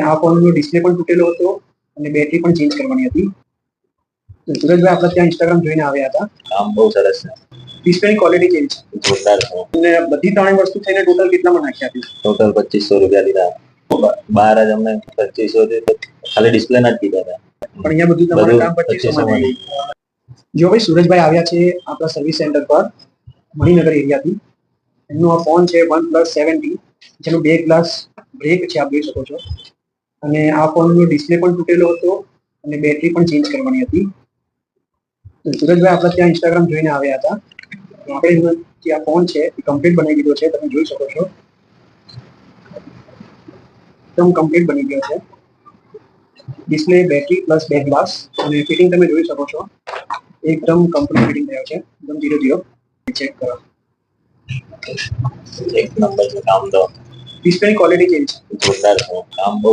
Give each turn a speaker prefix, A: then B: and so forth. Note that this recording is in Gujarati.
A: આ ફોનનો ડિસ્પ્લે પણ તૂટેલો હતો અને બેટરી પણ ચેન્જ કરવાની હતી. તો સુરજભાઈ આપણે ત્યાં ઇન્સ્ટાગ્રામ જોઈને આવ્યા હતા.
B: કામ બહુ સરસ છે.
A: ડિસ્પ્લેની ક્વોલિટી કેવી છે?
B: જોરદાર છે.
A: અને બધી ત્રણેય વસ્તુ થઈને ટોટલ કેટલામાં નાખી આપ્યું?
B: ટોટલ 2500 રૂપિયા લીધા. બહાર જ અમને 2500 ખાલી ડિસ્પ્લે ના જ કીધા હતા.
A: પણ અહીંયા બધું તમારું કામ 2500 માં થઈ ગયું. જો ભાઈ સુરજભાઈ આવ્યા છે આપણા સર્વિસ સેન્ટર પર મણિનગર એરિયાથી. એમનો આ ફોન છે OnePlus 70, જેનું 2 ગ્લાસ બ્રેક છે, આપ જોઈ શકો છો. અને આ ફોનનો ડિસ્પ્લે પણ તૂટેલો હતો અને બેટરી પણ ચેન્જ કરવાની હતી. તો સુરજભાઈ આપણે ત્યાં ઇન્સ્ટાગ્રામ જોઈને આવ્યા હતા. આપણે જે આ ફોન છે એ કમ્પ્લીટ બનાવી દીધો છે, તમે જોઈ શકો છો. એકદમ કમ્પ્લીટ બની ગયો છે. ડિસ્પ્લે, બેટરી પ્લસ 2 ગ્લાસ અને ફિટિંગ તમે જોઈ શકો છો. એકદમ કમ્પ્લીટ ફિટિંગ થયો છે, એકદમ 0-0. ચેક કરો.
B: એક નંબર છે કામ તો.
A: ડિસ્પ્લેની ક્વોલિટી કેવી છે?
B: જોરદાર છે. કામ બહુ